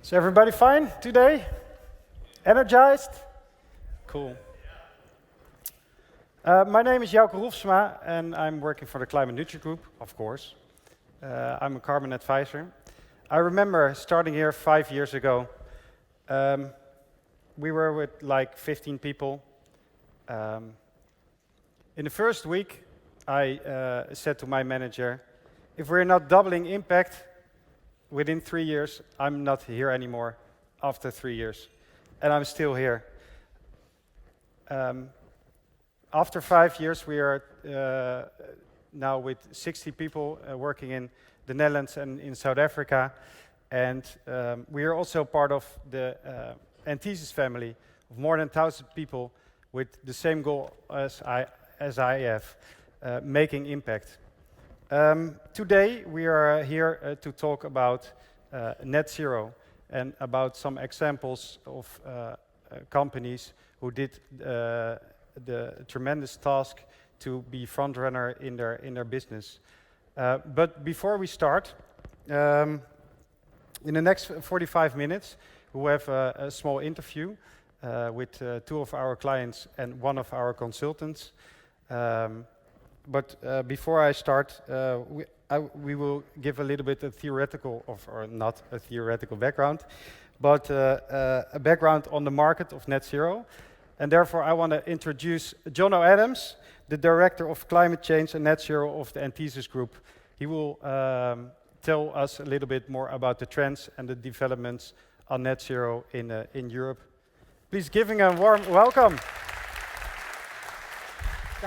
Is everybody fine today? Energized? Cool. My name is Jouke Roelfzema, and I'm working for the Climate Neutral Group, of course. I'm a carbon advisor. I remember starting here 5 years ago. We were with like 15 people. In the first week, I said to my manager, if we're not doubling impact within 3 years, I'm not here anymore after 3 years. And I'm still here. After 5 years, we are now with 60 people working in the Netherlands and in South Africa. And we are also part of the Antises family of more than 1,000 people with the same goal as I have, making impact. Today, we are here to talk about net zero and about some examples of companies who did the tremendous task to be front runner in their business. But before we start, in the next 45 minutes, we have a small interview with 2 of our clients and 1 of our consultants. But before I start, we will give a little bit of theoretical, or not a theoretical background, but a background on the market of net zero. And therefore, I want to introduce Jono Adams, the Director of Climate Change and Net Zero of the Antises Group. He will tell us a little bit more about the trends and the developments on net zero in Europe. Please give him a warm welcome.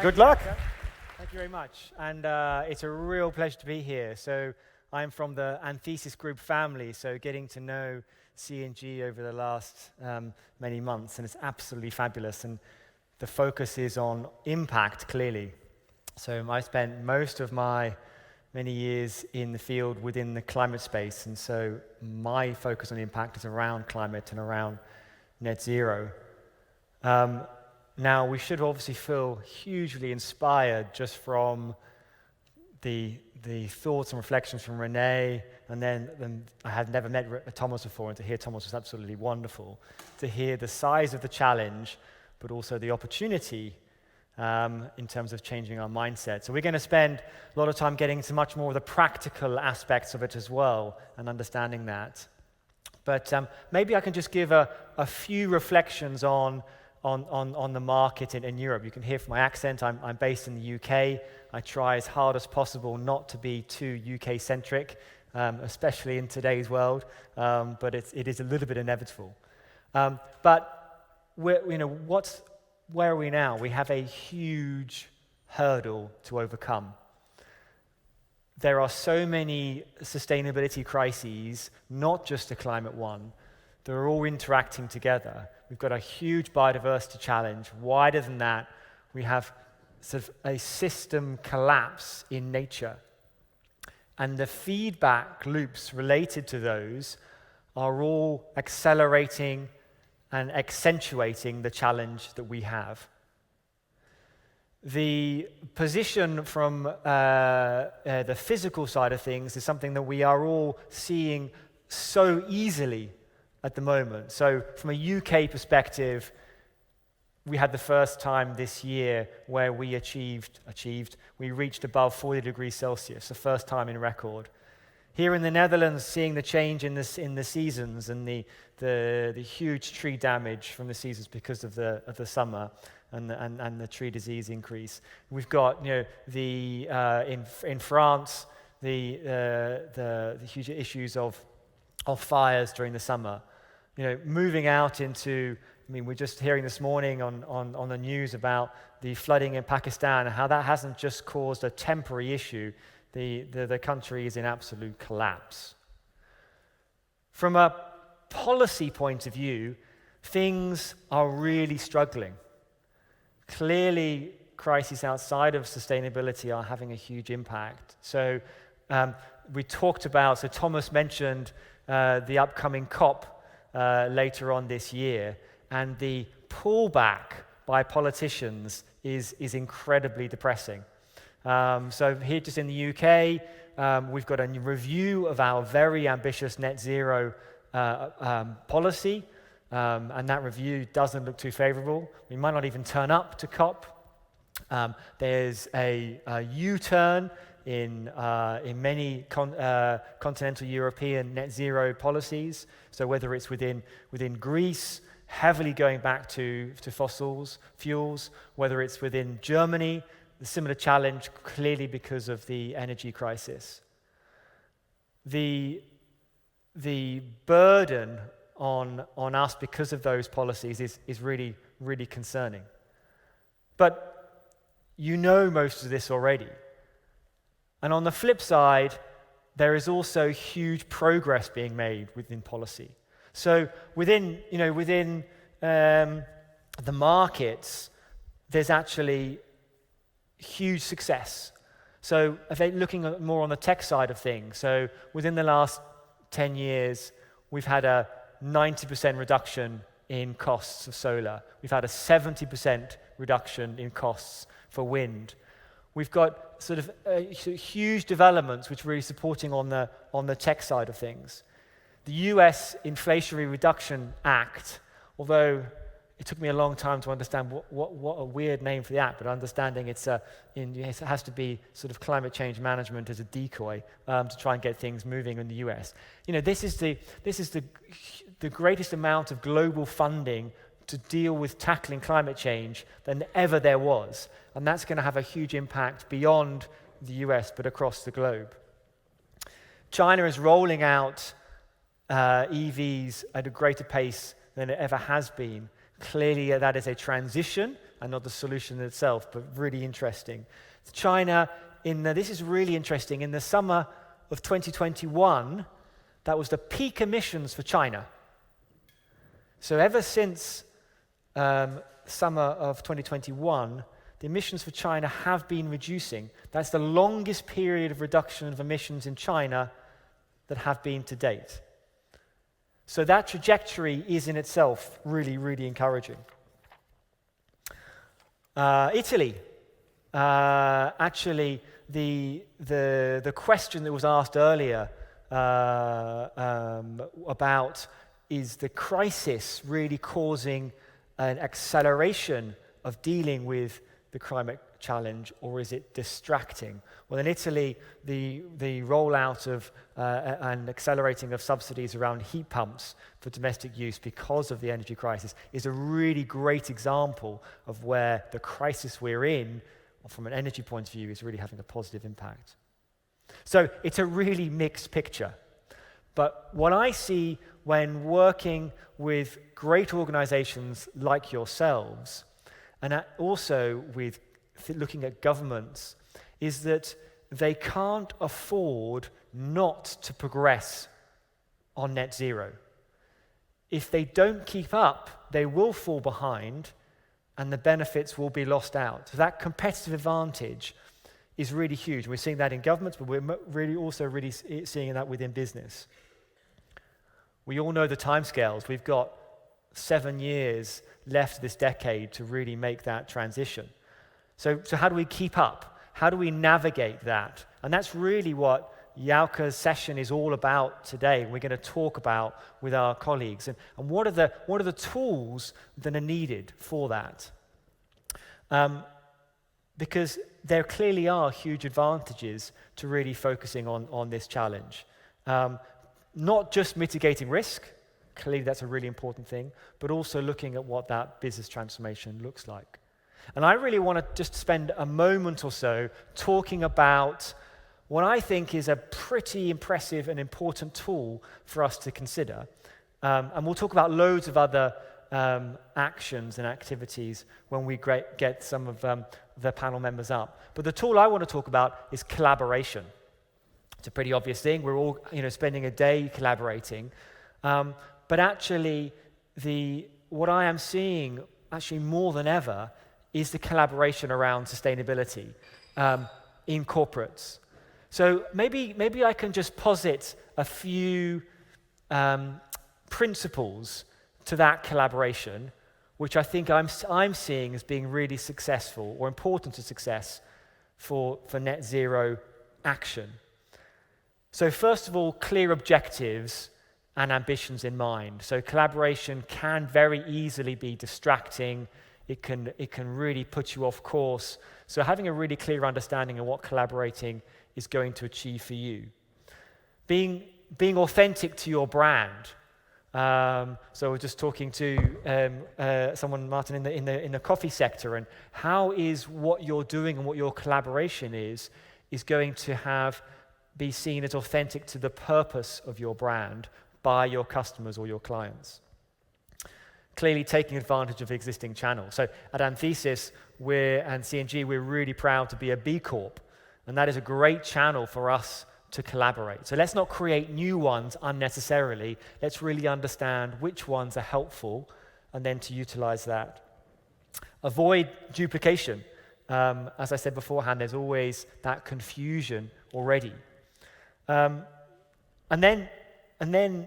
Good luck. Thank you very much. And it's a real pleasure to be here. So I'm from the Antises Group family, so getting to know C&G over the last many months, and it's absolutely fabulous. And the focus is on impact, clearly. So I spent most of my many years in the field within the climate space, and so my focus on impact is around climate and around net zero. Now, we should obviously feel hugely inspired just from the thoughts and reflections from Renee, and then I had never met Thomas before, and to hear Thomas was absolutely wonderful. To hear the size of the challenge, but also the opportunity in terms of changing our mindset. So we're going to spend a lot of time getting into much more of the practical aspects of it as well, and understanding that. But maybe I can just give a few reflections on the market in Europe. You can hear from my accent, I'm based in the UK. I try as hard as possible not to be too UK-centric, especially in today's world, but it is a little bit inevitable. But where are we now? We have a huge hurdle to overcome. There are so many sustainability crises, not just the climate one. They're all interacting together. We've got a huge biodiversity challenge. Wider than that, we have sort of a system collapse in nature. And the feedback loops related to those are all accelerating and accentuating the challenge that we have. The position from the physical side of things is something that we are all seeing so easily at the moment. So from a UK perspective, we had the first time this year where we we reached above 40 degrees Celsius, the first time in record. Here in the Netherlands, seeing the change in the seasons and the huge tree damage from the seasons because of the summer and the tree disease increase. We've got in France the huge issues of fires during the summer. Moving out into, we're just hearing this morning on the news about the flooding in Pakistan and how that hasn't just caused a temporary issue. The country is in absolute collapse. From a policy point of view, things are really struggling. Clearly, crises outside of sustainability are having a huge impact. So we talked about, so Thomas mentioned the upcoming COP later on this year, and the pullback by politicians is incredibly depressing. So here just in the UK, we've got a review of our very ambitious net zero policy, and that review doesn't look too favorable. We might not even turn up to COP. There's a U-turn in many continental European net zero policies. So whether it's within Greece, heavily going back to fossils, fuels, whether it's within Germany, the similar challenge clearly because of the energy crisis. The burden on us because of those policies is really, really concerning. But you know most of this already. And on the flip side, there is also huge progress being made within policy. So within the markets, there's actually huge success. So if they're looking at more on the tech side of things, so within the last 10 years, we've had a 90% reduction in costs of solar. We've had a 70% reduction in costs for wind. We've got sort of huge developments which are really supporting on the tech side of things. The US Inflation Reduction Act, although it took me a long time to understand what a weird name for the act, but understanding it has to be sort of climate change management as a decoy to try and get things moving in the US. This is the greatest amount of global funding to deal with tackling climate change than ever there was, and that's going to have a huge impact beyond the US, but across the globe. China is rolling out EVs at a greater pace than it ever has been. Clearly, that is a transition and not the solution itself, but really interesting. China, this is really interesting. In the summer of 2021, that was the peak emissions for China. So ever since summer of 2021, the emissions for China have been reducing. That's the longest period of reduction of emissions in China that have been to date. So that trajectory is in itself really, really encouraging. Italy, actually, the question that was asked earlier about is the crisis really causing an acceleration of dealing with the climate challenge, or is it distracting? Well, in Italy, the rollout of and accelerating of subsidies around heat pumps for domestic use because of the energy crisis is a really great example of where the crisis we're in, from an energy point of view, is really having a positive impact. So it's a really mixed picture. But what I see when working with great organizations like yourselves, and also with looking at governments, is that they can't afford not to progress on net zero. If they don't keep up, they will fall behind and the benefits will be lost out. So that competitive advantage is really huge. We're seeing that in governments, but we're really seeing that within business. We all know the timescales. We've got 7 years left this decade to really make that transition. So how do we keep up? How do we navigate that? And that's really what Jouke's session is all about today. We're going to talk about with our colleagues. And what are the tools that are needed for that? Because there clearly are huge advantages to really focusing on this challenge. Not just mitigating risk, clearly that's a really important thing, but also looking at what that business transformation looks like. And I really want to just spend a moment or so talking about what I think is a pretty impressive and important tool for us to consider. And we'll talk about loads of other actions and activities when we get some of the panel members up. But the tool I want to talk about is collaboration. It's a pretty obvious thing. We're all spending a day collaborating. But actually, what I am seeing, actually more than ever, is the collaboration around sustainability in corporates. So maybe I can just posit a few principles to that collaboration, which I think I'm seeing as being really successful or important to success for net zero action. So first of all, clear objectives and ambitions in mind. So collaboration can very easily be distracting. It can really put you off course. So having a really clear understanding of what collaborating is going to achieve for you. Being authentic to your brand. So we're just talking to someone, Martin, in the coffee sector, and how is what you're doing and what your collaboration is going to be seen as authentic to the purpose of your brand by your customers or your clients. Clearly taking advantage of existing channels. So at Anthesis and C&G, we're really proud to be a B Corp, and that is a great channel for us to collaborate. So let's not create new ones unnecessarily. Let's really understand which ones are helpful and then to utilize that. Avoid duplication. As I said beforehand, there's always that confusion already. And then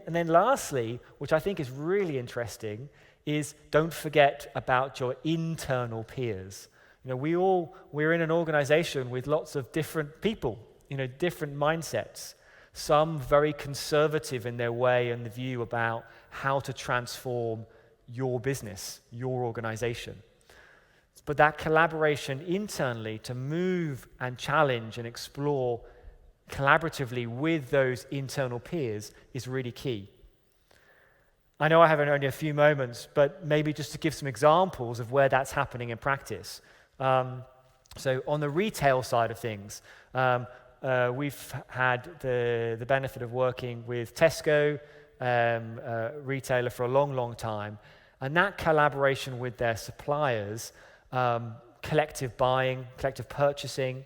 lastly, which I think is really interesting, is don't forget about your internal peers. You know, we're in an organization with lots of different people, you know, different mindsets. Some very conservative in their way and the view about how to transform your business, your organization. But that collaboration internally to move and challenge and explore collaboratively with those internal peers is really key. I know I have only a few moments, but maybe just to give some examples of where that's happening in practice. So on the retail side of things, we've had the benefit of working with Tesco, a retailer, for a long, long time. And that collaboration with their suppliers, collective buying, collective purchasing,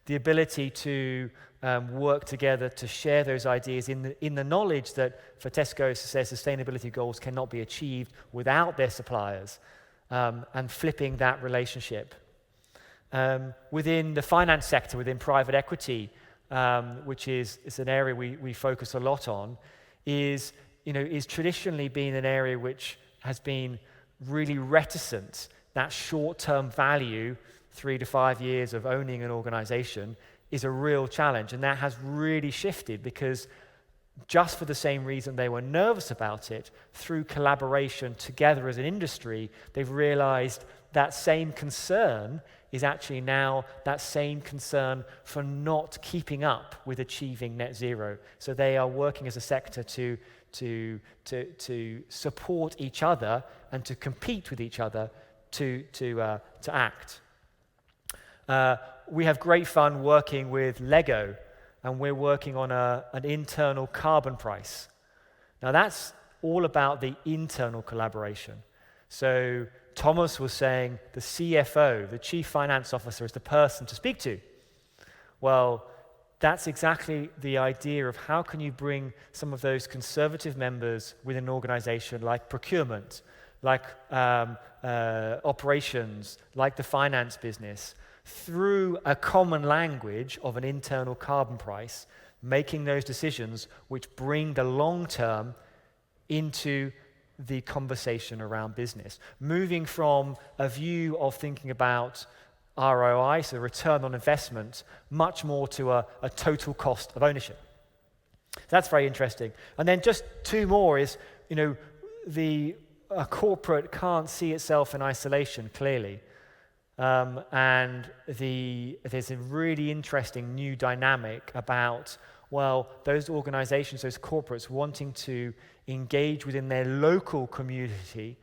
the ability to work together to share those ideas in the knowledge that for Tesco, their sustainability goals cannot be achieved without their suppliers, and flipping that relationship. Within the finance sector, within private equity, which is an area we focus a lot on, is traditionally been an area which has been really reticent. That short-term value, 3 to 5 years of owning an organization, is a real challenge, and that has really shifted because just for the same reason they were nervous about it, through collaboration together as an industry, they've realized that same concern is actually now that same concern for not keeping up with achieving net zero. So they are working as a sector to support each other and to compete with each other to act. We have great fun working with Lego, and we're working on an internal carbon price. Now that's all about the internal collaboration. So Thomas was saying the CFO, the Chief Finance Officer, is the person to speak to. Well, that's exactly the idea of how can you bring some of those conservative members within an organization like procurement, like operations, like the finance business, through a common language of an internal carbon price, making those decisions which bring the long term into the conversation around business. Moving from a view of thinking about ROI, so return on investment, much more to a total cost of ownership. That's very interesting. And then just two more is, a corporate can't see itself in isolation, clearly. And there's a really interesting new dynamic about, those organizations, those corporates wanting to engage within their local community,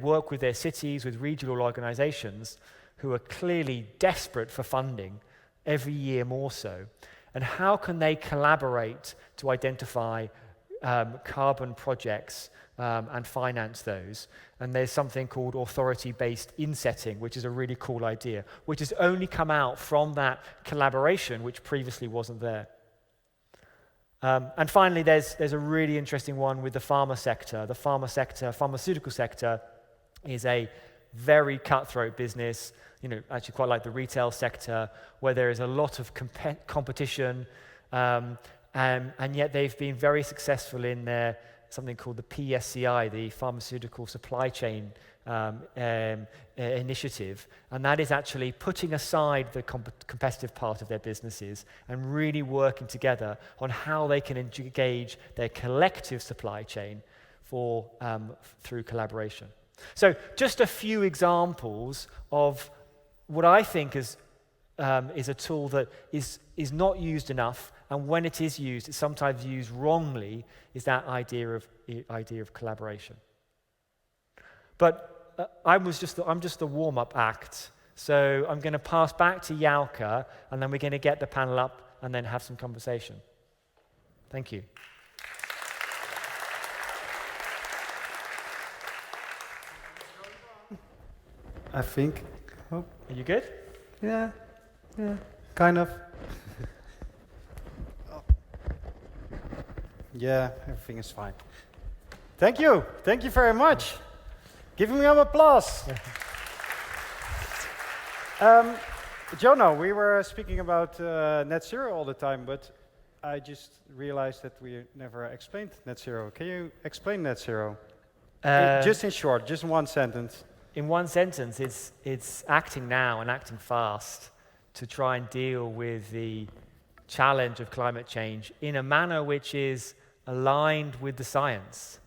work with their cities, with regional organizations who are clearly desperate for funding, every year more so. And how can they collaborate to identify carbon projects and finance those? And there's something called authority-based insetting, which is a really cool idea, which has only come out from that collaboration, which previously wasn't there. And finally, there's a really interesting one with the pharma sector. The pharmaceutical sector, is a very cutthroat business, actually quite like the retail sector, where there is a lot of competition, and yet they've been very successful in their something called the PSCI, the Pharmaceutical Supply Chain initiative, and that is actually putting aside the competitive part of their businesses and really working together on how they can engage their collective supply chain through collaboration. So just a few examples of what I think is a tool that is not used enough, and when it is used, it's sometimes used wrongly, is that idea of collaboration. But I'm just the warm-up act, so I'm going to pass back to Jouke, and then we're going to get the panel up and then have some conversation. Thank you. I think. Oh. Are you good? Yeah, kind of. Yeah, everything is fine. Thank you very much. Give me an applause. Jono, we were speaking about net zero all the time, but I just realized that we never explained net zero. Can you explain net zero? Just in short, just in one sentence. In one sentence, it's acting now and acting fast to try and deal with the challenge of climate change in a manner which is aligned with the science.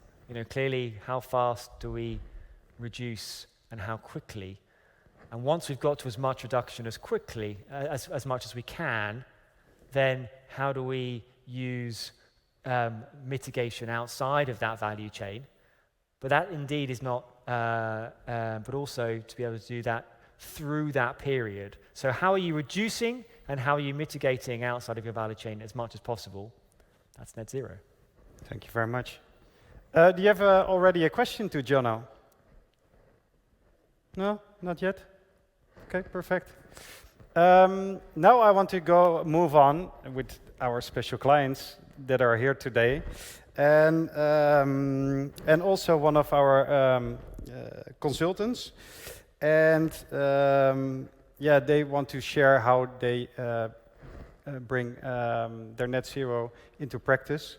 Clearly, how fast do we reduce and how quickly? And once we've got to as much reduction as quickly, as much as we can, then how do we use mitigation outside of that value chain? But that indeed is not, but also to be able to do that through that period. So how are you reducing and how are you mitigating outside of your value chain as much as possible? That's net zero. Thank you very much. Do you have already a question to Jono? No, not yet? Okay, perfect. Now I want to move on with our special clients that are here today. And also one of our consultants, and they want to share how they bring their net zero into practice.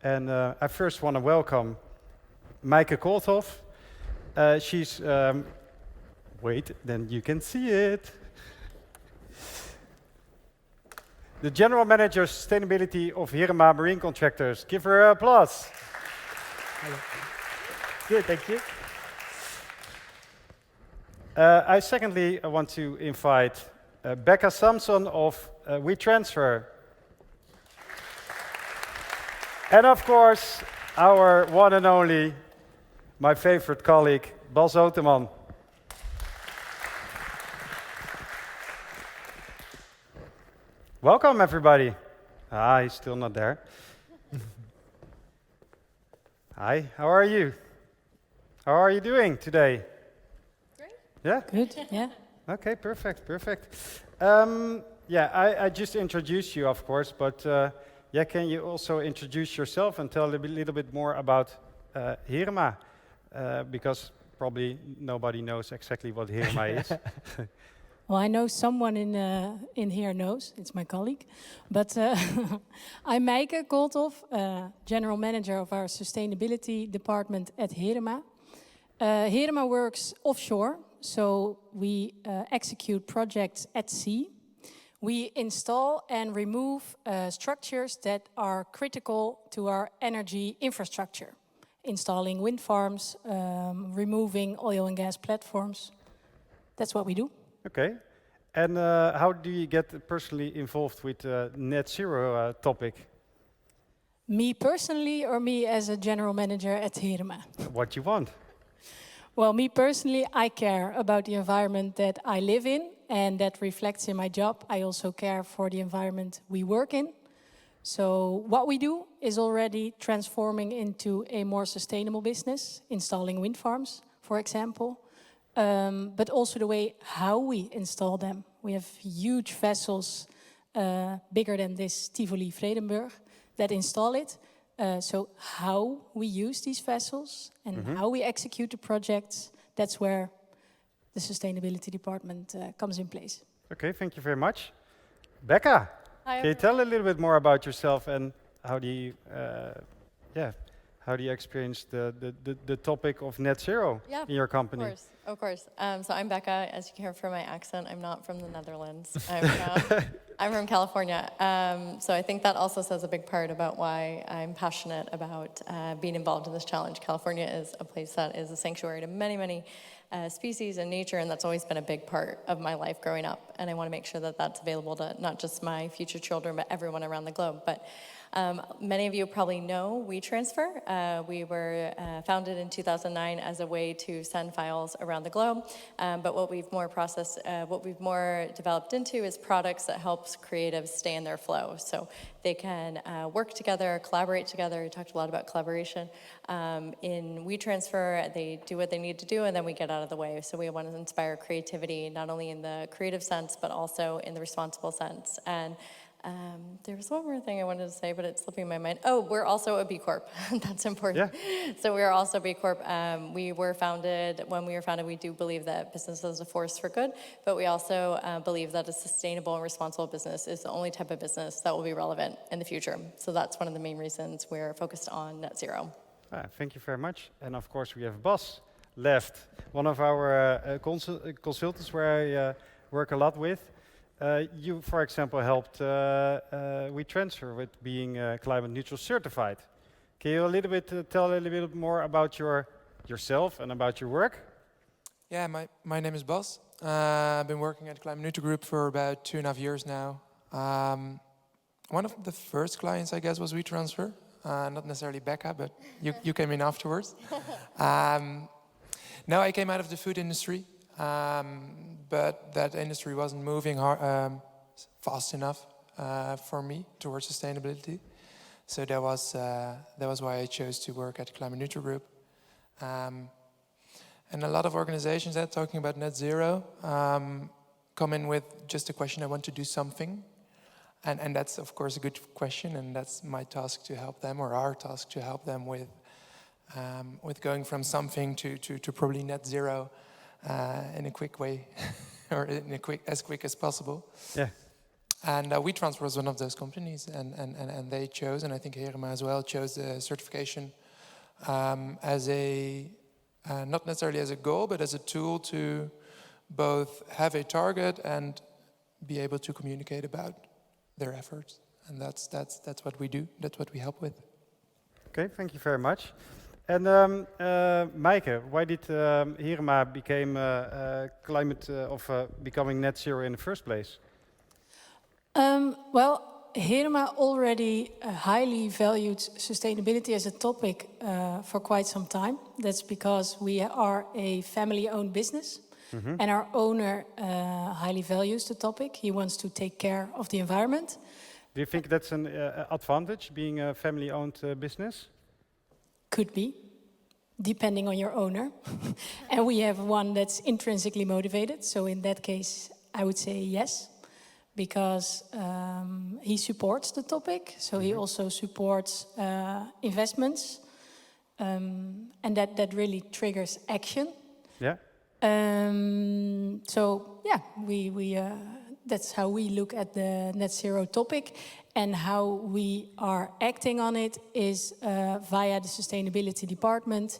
And I first want to welcome Maaike Koolthof. She's wait, then you can see it. The General Manager of Sustainability of Heerema Marine Contractors. Give her an applause. Hello. Good, thank you. I secondly want to invite Becca Samson of WeTransfer. And of course, our one and only, my favorite colleague, Bas Oteman. Welcome, everybody. He's still not there. Hi, how are you? How are you doing today? Great. Yeah? Good, yeah. Okay, perfect. I just introduced you, of course, but can you also introduce yourself and tell a little bit more about Heerema? Because probably nobody knows exactly what Heerema is. Well, I know someone in here knows. It's my colleague. But I'm Maaike Koolthof, General Manager of our Sustainability Department at Heerema. Heerema works offshore, so we execute projects at sea. We install and remove structures that are critical to our energy infrastructure. Installing wind farms, removing oil and gas platforms. That's what we do. Okay. And how do you get personally involved with net zero topic? Me personally or me as a general manager at Heerema? What you want? Well, me personally, I care about the environment that I live in, and that reflects in my job. I also care for the environment we work in. So what we do is already transforming into a more sustainable business, installing wind farms, for example. But also the way how we install them. We have huge vessels bigger than this Tivoli Vredenburg that install it. So how we use these vessels and how we execute the projects, that's where the sustainability department comes in place. Okay, thank you very much. Becca, Hi, can you tell a little bit more about yourself and how how do you experience the topic of net zero in your company? Of course. So I'm Becca. As you can hear from my accent, I'm not from the Netherlands. I'm from California. So I think that also says a big part about why I'm passionate about being involved in this challenge. California is a place that is a sanctuary to many, many species and nature, and that's always been a big part of my life growing up. And I want to make sure that that's available to not just my future children, but everyone around the globe. But many of you probably know WeTransfer. We were founded in 2009 as a way to send files around the globe. But what we've more developed into is products that helps creatives stay in their flow. So they can work together, collaborate together. We talked a lot about collaboration. In WeTransfer, they do what they need to do, and then we get out of the way. So we want to inspire creativity, not only in the creative sense, but also in the responsible sense. And there was one more thing I wanted to say, but it's slipping my mind. Oh, we're also a B Corp. That's important. Yeah. So we are also B Corp. When we were founded, we do believe that business is a force for good, but we also believe that a sustainable and responsible business is the only type of business that will be relevant in the future. So that's one of the main reasons we're focused on net zero. Thank you very much. And of course, we have Bas left, one of our consultants where I work a lot with. You, for example, helped WeTransfer with being climate neutral certified. Can you tell a little bit more about yourself and about your work? Yeah, my name is Bas. I've been working at Climate Neutral Group for about 2.5 years now. One of the first clients, I guess, was WeTransfer. Not necessarily Becca, but you came in afterwards. No, I came out of the food industry. But that industry wasn't moving fast enough for me towards sustainability. So that was why I chose to work at Climate Neutral Group. And a lot of organizations that are talking about net zero come in with just a question, I want to do something. And that's, of course, a good question, and that's my task to help them, or our task to help them with going from something to probably net zero in a quick way, or as quick as possible. Yeah. And WeTransfer was one of those companies, and they chose, and I think Heerema as well, chose the certification as not necessarily as a goal, but as a tool to both have a target and be able to communicate about their efforts. And that's what we do. That's what we help with. Okay, thank you very much. And Maaike, why did Heerema became becoming net zero in the first place? Well, Heerema already highly valued sustainability as a topic for quite some time. That's because we are a family-owned business, and our owner highly values the topic. He wants to take care of the environment. Do you think that's an advantage, being a family-owned business? Could be, depending on your owner. And we have one that's intrinsically motivated. So in that case, I would say yes, because he supports the topic. So he also supports investments, and that really triggers action. Yeah. So yeah, we that's how we look at the net zero topic. And how we are acting on it is via the sustainability department.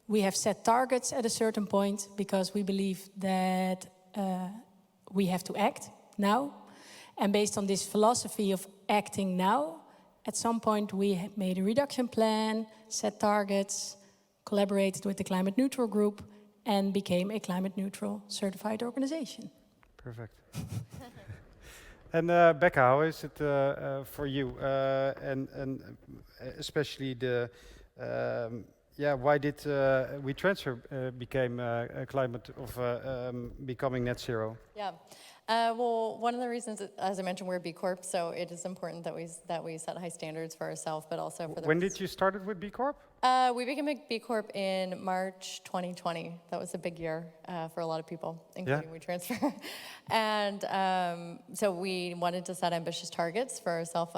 We have set targets at a certain point because we believe that we have to act now. And based on this philosophy of acting now, at some point we have made a reduction plan, set targets, collaborated with the Climate Neutral Group, and became a climate neutral certified organization. Perfect. And Becca, how is it for you? And especially why did WeTransfer became becoming net zero? Yeah. Well, one of the reasons, as I mentioned, we're a B Corp, so it is important that we set high standards for ourselves, but also for the. When did you start with B Corp? We became a B Corp in March 2020. That was a big year for a lot of people, including WeTransfer. And so we wanted to set ambitious targets for ourselves.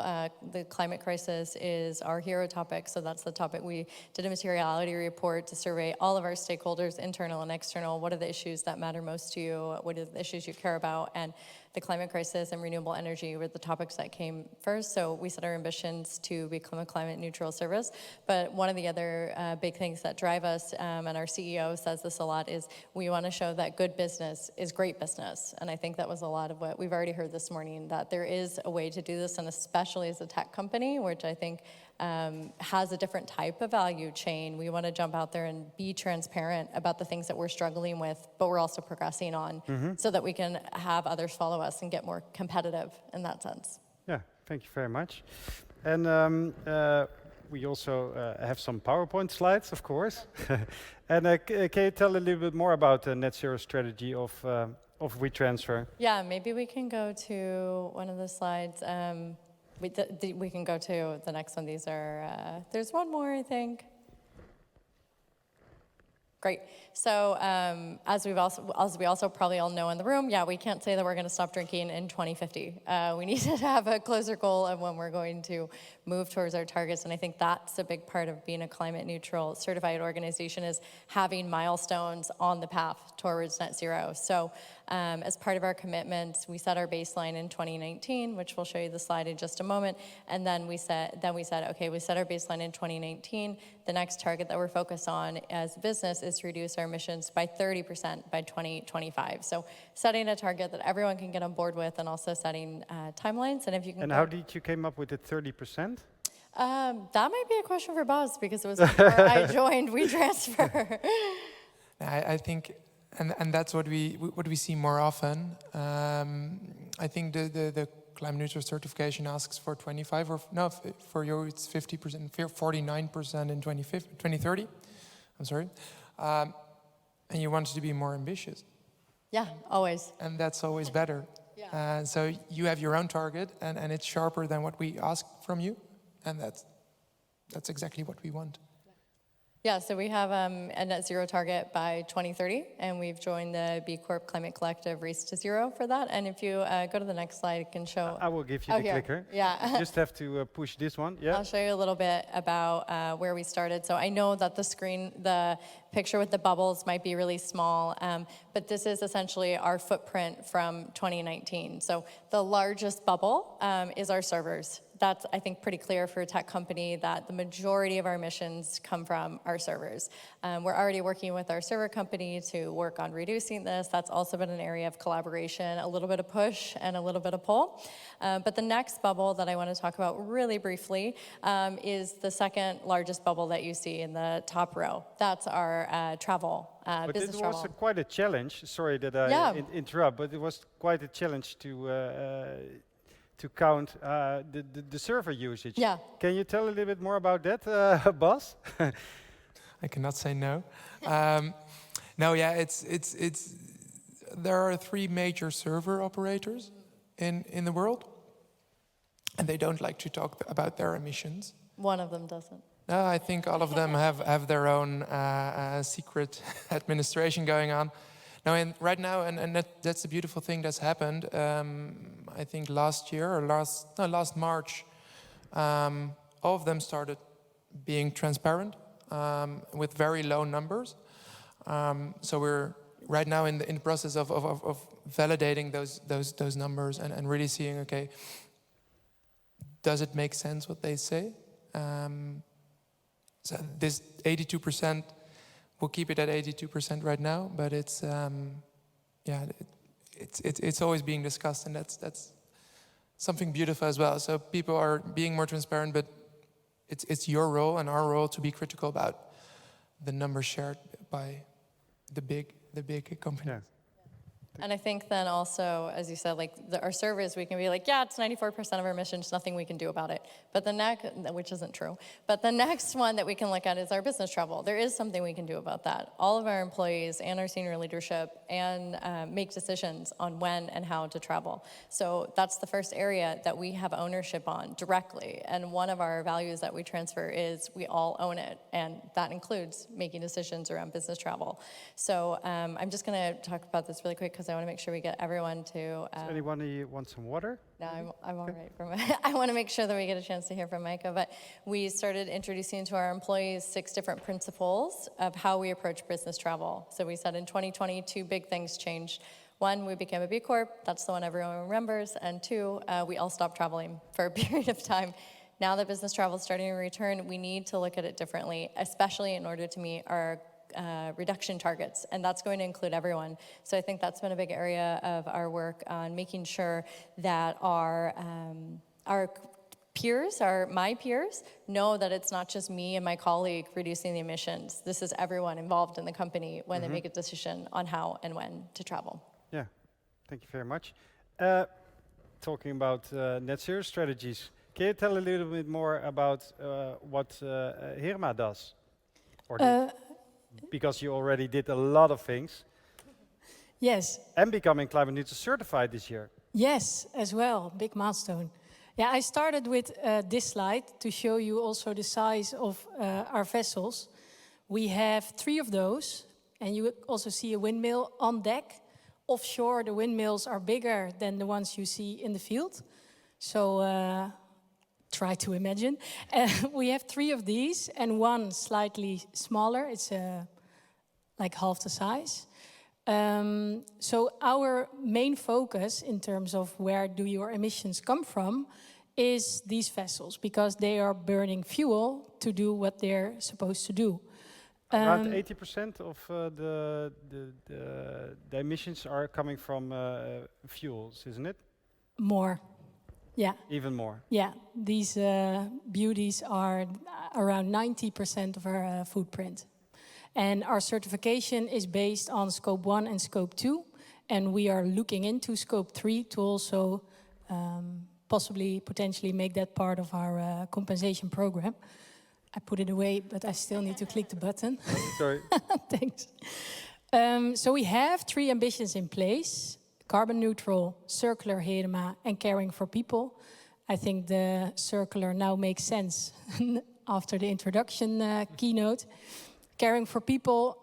The climate crisis is our hero topic, so that's the topic. We did a materiality report to survey all of our stakeholders, internal and external. What are the issues that matter most to you? What are the issues you care about? And the climate crisis and renewable energy were the topics that came first. So we set our ambitions to become a climate neutral service. But one of the other other big things that drive us, and our CEO says this a lot, is we want to show that good business is great business. And I think that was a lot of what we've already heard this morning, that there is a way to do this, and especially as a tech company, which I think has a different type of value chain. We want to jump out there and be transparent about the things that we're struggling with, but we're also progressing on, so that we can have others follow us and get more competitive in that sense. Yeah, thank you very much. And we also have some PowerPoint slides, of course. And can you tell a little bit more about the net zero strategy of WeTransfer? Yeah, maybe we can go to one of the slides. We can go to the next one. These are, there's one more, I think. Great. So as we also probably all know in the room, yeah, we can't say that we're going to stop drinking in 2050. We need to have a closer goal of when we're going to move towards our targets. And I think that's a big part of being a climate neutral certified organization, is having milestones on the path towards net zero. So as part of our commitments, we set our baseline in 2019, which we'll show you the slide in just a moment. And then we said, okay, we set our baseline in 2019. The next target that we're focused on as a business is to reduce our emissions by 30% by 2025. So setting a target that everyone can get on board with, and also setting timelines. And if you can. And how did you came up with the 30%? That might be a question for Bas, because it was before I joined WeTransfer. I think, and that's what we see more often. I think the climate neutral certification asks for 25, or no, for you it's 50%, 49% in 2030. I'm sorry, and you want to be more ambitious. Yeah, always. And that's always better. Yeah. So you have your own target, and it's sharper than what we ask from you, and that's exactly what we want. Yeah, so we have a net zero target by 2030, and we've joined the B Corp Climate Collective Race to Zero for that. And if you go to the next slide, it can show. I will give you the clicker. Yeah. You just have to push this one. Yeah. I'll show you a little bit about where we started. So I know that the picture with the bubbles might be really small, but this is essentially our footprint from 2019. So the largest bubble is our servers. That's, I think, pretty clear for a tech company, that the majority of our emissions come from our servers. We're already working with our server company to work on reducing this. That's also been an area of collaboration, a little bit of push and a little bit of pull. But the next bubble that I want to talk about really briefly is the second largest bubble that you see in the top row. That's our travel. But Business it travel. was quite a challenge. Sorry that I interrupt, but it was quite a challenge to count the server usage. Yeah. Can you tell a little bit more about that, Bas? I cannot say no. No, yeah, it's. There are 3 major server operators in the world, and they don't like to talk about their emissions. One of them doesn't. No, I think all of them have their own secret administration going on. No, and right now, and that's the beautiful thing that's happened. I think last year or last March, all of them started being transparent with very low numbers. So we're right now in the process of validating those numbers and really seeing, okay, does it make sense what they say? So this 82%, we'll keep it at 82% right now, but it's it's always being discussed, and that's something beautiful as well. So people are being more transparent, but it's your role and our role to be critical about the numbers shared by the big companies. Yeah. And I think then also, as you said, like our servers, we can be like, yeah, it's 94% of our emissions, nothing we can do about it. But the next, which isn't true, but the next one that we can look at is our business travel. There is something we can do about that. All of our employees and our senior leadership and make decisions on when and how to travel. So that's the first area that we have ownership on directly. And one of our values that WeTransfer is we all own it. And that includes making decisions around business travel. So I'm just going to talk about this really quick because I want to make sure we get everyone to. Anyone who wants some water? No, I'm all right. I want to make sure that we get a chance to hear from Micah. But we started introducing to our employees 6 different principles of how we approach business travel. So we said in 2020, 2 big things changed. 1, we became a B Corp. That's the one everyone remembers. And 2, we all stopped traveling for a period of time. now that business travel is starting to return, we need to look at it differently, especially in order to meet our reduction targets, and that's going to include everyone. So I think that's been a big area of our work on making sure that our peers, my peers, know that it's not just me and my colleague reducing the emissions. This is everyone involved in the company when they make a decision on how and when to travel. Yeah, thank you very much. Talking about net zero strategies, can you tell a little bit more about what Heerema does? Or because you already did a lot of things. Yes. And becoming climate neutral certified this year. Yes, as well, big milestone. Yeah, I started with this slide to show you also the size of our vessels. We have 3 of those, and you also see a windmill on deck. Offshore, the windmills are bigger than the ones you see in the field. So try to imagine. We have 3 of these, and one slightly smaller. It's like half the size. So our main focus in terms of where do your emissions come from is these vessels, because they are burning fuel to do what they're supposed to do. Around 80% of the emissions are coming from fuels, isn't it? More, yeah. Even more. Yeah, these beauties are around 90% of our footprint. And our certification is based on Scope 1 and Scope 2. And we are looking into Scope 3 to also potentially make that part of our compensation program. I put it away, but I still need to click the button. Sorry. Thanks. So we have 3 ambitions in place: carbon neutral, circular Heerema, and caring for people. I think the circular now makes sense after the introduction keynote. Caring for people,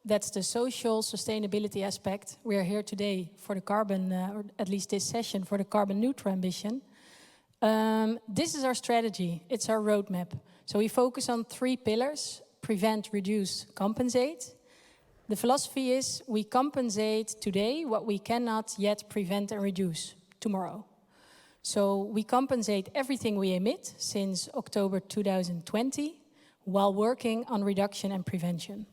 that's the social sustainability aspect. We are here today for the carbon, or at least this session, for the carbon neutral ambition. This is our strategy. It's our roadmap. So we focus on 3 pillars: prevent, reduce, compensate. The philosophy is we compensate today what we cannot yet prevent and reduce tomorrow. So we compensate everything we emit since October 2020 while working on reduction and prevention.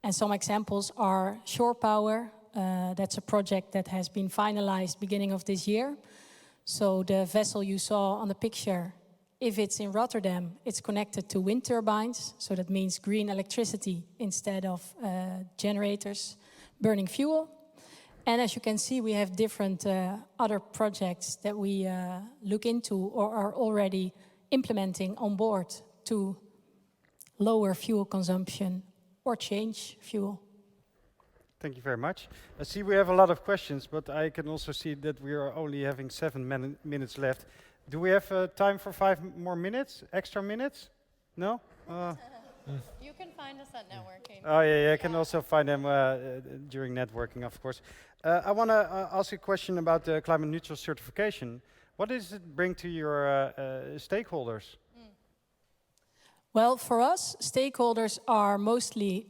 And some examples are shore power. That's a project that has been finalized beginning of this year. So the vessel you saw on the picture, if it's in Rotterdam, it's connected to wind turbines. So that means green electricity instead of generators burning fuel. And as you can see, we have different other projects that we look into or are already implementing on board to lower fuel consumption or change fuel. Thank you very much. I see we have a lot of questions, but I can also see that we are only having 7 minutes left. Do we have time for 5 more minutes, extra minutes? No? You can find us at networking. Oh yeah, I can also find them during networking, of course. I want to ask a question about the climate neutral certification. What does it bring to your stakeholders? Well, for us, stakeholders are mostly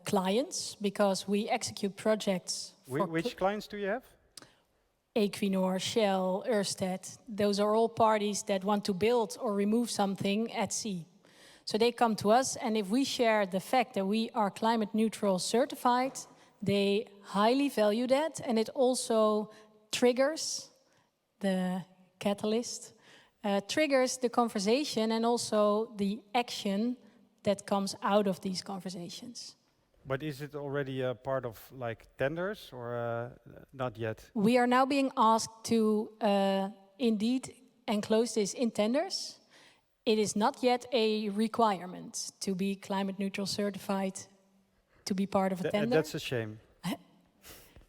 clients, because we execute projects. Which clients do you have? Equinor, Shell, Ørsted. Those are all parties that want to build or remove something at sea. So they come to us, and if we share the fact that we are climate neutral certified, they highly value that, and it also triggers the catalyst, triggers the conversation and also the action that comes out of these conversations. But is it already a part of like tenders or not yet? We are now being asked to indeed enclose this in tenders. It is not yet a requirement to be climate neutral certified to be part of a tender. That's a shame.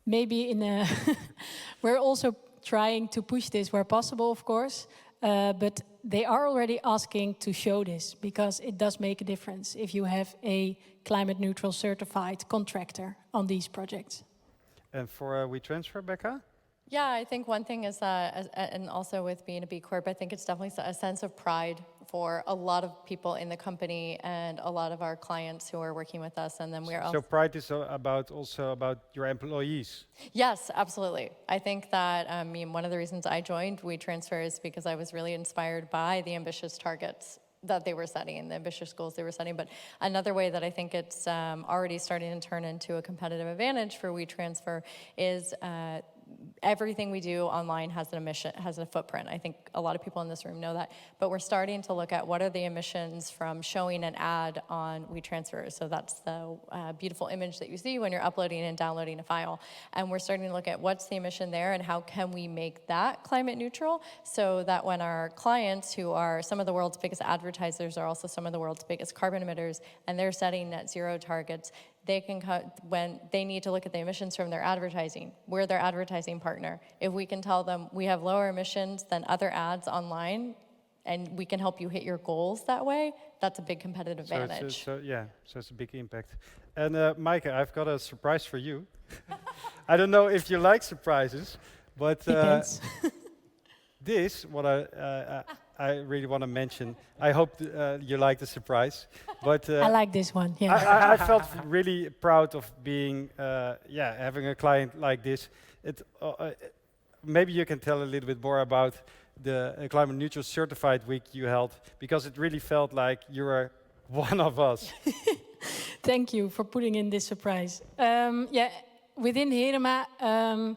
Maybe in a we're also trying to push this where possible, of course, but they are already asking to show this, because it does make a difference if you have a climate neutral certified contractor on these projects. And for WeTransfer, Becca? Yeah, I think one thing is that, and also with being a B Corp, I think it's definitely a sense of pride for a lot of people in the company and a lot of our clients who are working with us. And then we're So also... pride is also about your employees. Yes, absolutely. I think that, I mean, one of the reasons I joined WeTransfer is because I was really inspired by the ambitious targets that they were setting and the ambitious goals they were setting. But another way that I think it's already starting to turn into a competitive advantage for WeTransfer is everything we do online has an emission, has a footprint. I think a lot of people in this room know that, but we're starting to look at what are the emissions from showing an ad on WeTransfer. So that's the beautiful image that you see when you're uploading and downloading a file. And we're starting to look at what's the emission there and how can we make that climate neutral so that when our clients, who are some of the world's biggest advertisers, are also some of the world's biggest carbon emitters, and they're setting net zero targets, they can when they need to look at the emissions from their advertising. We're their advertising partner. If we can tell them we have lower emissions than other ads online, and we can help you hit your goals that way, that's a big competitive advantage. So it's a big impact. And Maaike, I've got a surprise for you. I don't know if you like surprises, but Depends. this, what I really want to mention. I hope you like the surprise. But I like this one. Yeah. I felt really proud of being, having a client like this. Maybe you can tell a little bit more about the Climate Neutral Certified Week you held, because it really felt like you were one of us. Thank you for putting in this surprise. Within Heerema,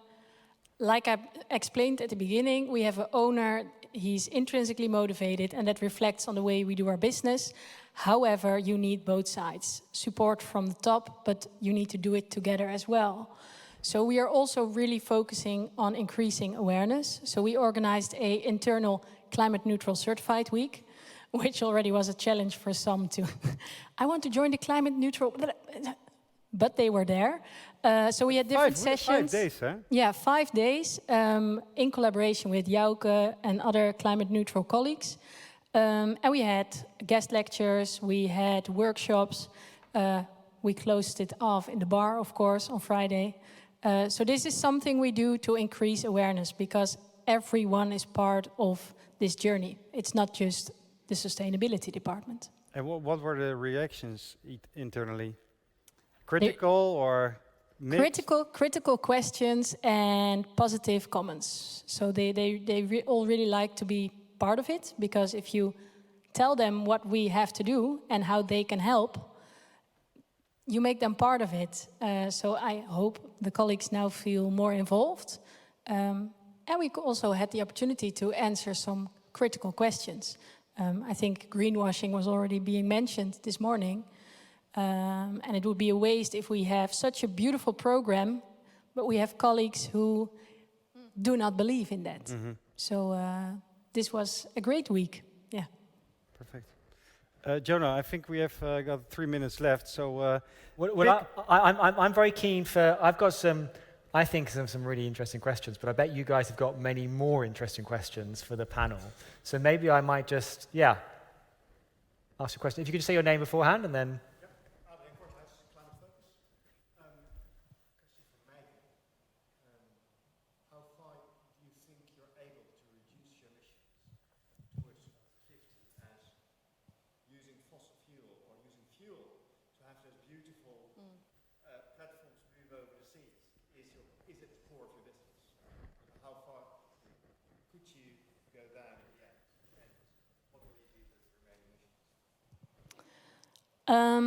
like I explained at the beginning, we have an owner. He's intrinsically motivated, and that reflects on the way we do our business. However, you need both sides. Support from the top, but you need to do it together as well. So we are also really focusing on increasing awareness. So we organized an internal Climate Neutral Certified Week, which already was a challenge for some to, I want to join the Climate Neutral, but they were there. So we had different sessions. 5 days, huh? Yeah, 5 days in collaboration with Jouke and other climate neutral colleagues. And we had guest lectures, we had workshops. We closed it off in the bar, of course, on Friday. So this is something we do to increase awareness, because everyone is part of this journey. It's not just the sustainability department. And what were the reactions internally? Critical or mixed? Critical questions and positive comments. So they all really like to be part of it, because if you tell them what we have to do and how they can help, you make them part of it. So I hope the colleagues now feel more involved. And we also had the opportunity to answer some critical questions. I think greenwashing was already being mentioned this morning. And it would be a waste if we have such a beautiful program, but we have colleagues who do not believe in that. Mm-hmm. So this was a great week. Yeah. Perfect. Jono, I think we have got 3 minutes left. So I'm very keen for. I've got some really interesting questions, but I bet you guys have got many more interesting questions for the panel. So maybe I might just ask a question. If you could just say your name beforehand, and then.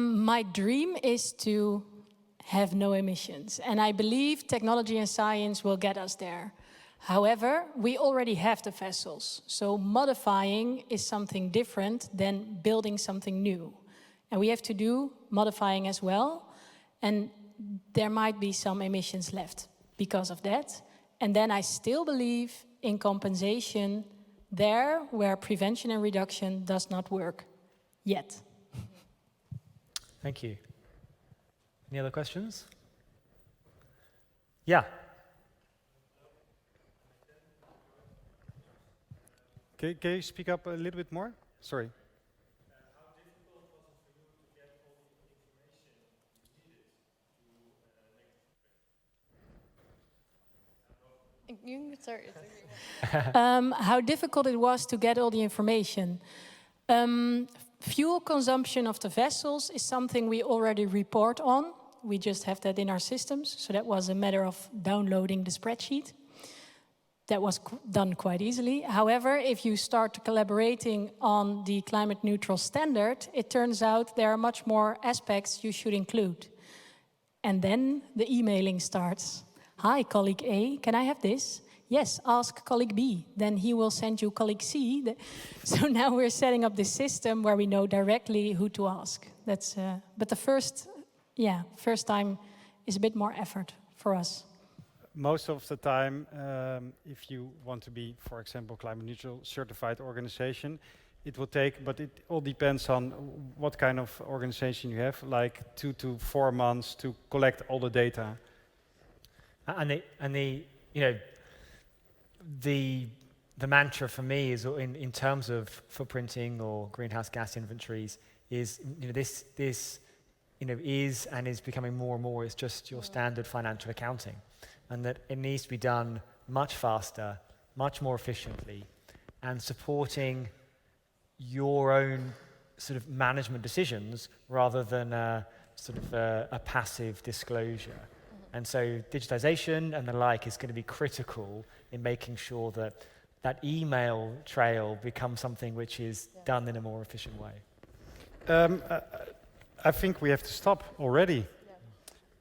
My dream is to have no emissions, and I believe technology and science will get us there. However, we already have the vessels, so modifying is something different than building something new. And we have to do modifying as well, and there might be some emissions left because of that. And then I still believe in compensation there where prevention and reduction does not work yet. Thank you. Any other questions? Yeah. Can you speak up a little bit more? Sorry. How difficult was it for you to get all the information you needed to You can start. How difficult it was to get all the information. Fuel consumption of the vessels is something we already report on. We just have that in our systems. So that was a matter of downloading the spreadsheet. That was done quite easily. However, if you start collaborating on the climate neutral standard, it turns out there are much more aspects you should include. And then the emailing starts. Hi, colleague A, can I have this? Yes, ask colleague B, then he will send you colleague C. So now we're setting up this system where we know directly who to ask. That's, but the first time is a bit more effort for us. Most of the time, if you want to be, for example, climate neutral certified organization, it will take, but it all depends on what kind of organization you have, like 2 to 4 months to collect all the data. The mantra for me is in terms of footprinting or greenhouse gas inventories is this is and is becoming more and more. It's just your standard financial accounting, and that it needs to be done much faster, much more efficiently, and supporting your own sort of management decisions rather than a passive disclosure. And so digitization and the like is going to be critical in making sure that that email trail becomes something which is done in a more efficient way. I think we have to stop already.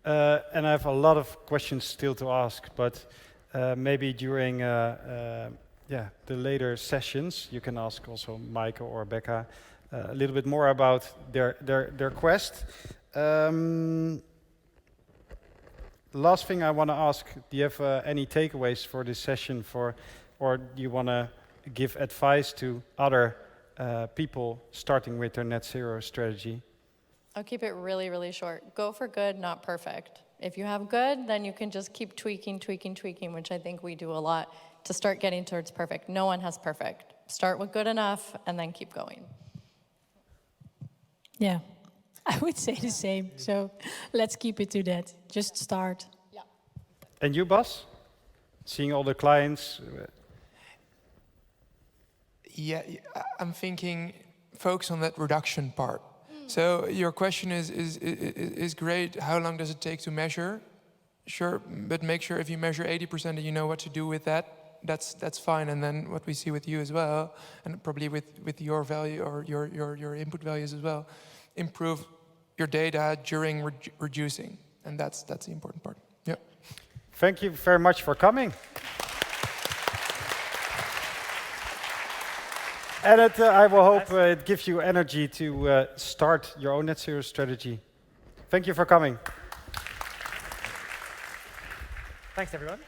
And I have a lot of questions still to ask, but maybe during the later sessions, you can ask also Maaike or Becca a little bit more about their quest. Last thing I want to ask, do you have any takeaways for this session, or do you want to give advice to other people starting with their net zero strategy? I'll keep it really, really short. Go for good, not perfect. If you have good, then you can just keep tweaking, which I think we do a lot to start getting towards perfect. No one has perfect. Start with good enough and then keep going. Yeah, I would say the same. So let's keep it to that. Just start. Yeah. And you, Bas? Seeing all the clients? Yeah, I'm thinking focus on that reduction part. So your question is great. How long does it take to measure? Sure, but make sure if you measure 80% and you know what to do with that, that's fine. And then what we see with you as well, and probably with your value or your input values as well, improve your data during reducing, and that's the important part. Yeah. Thank you very much for coming. And I will hope it gives you energy to start your own net zero strategy. Thank you for coming. Thanks, everyone.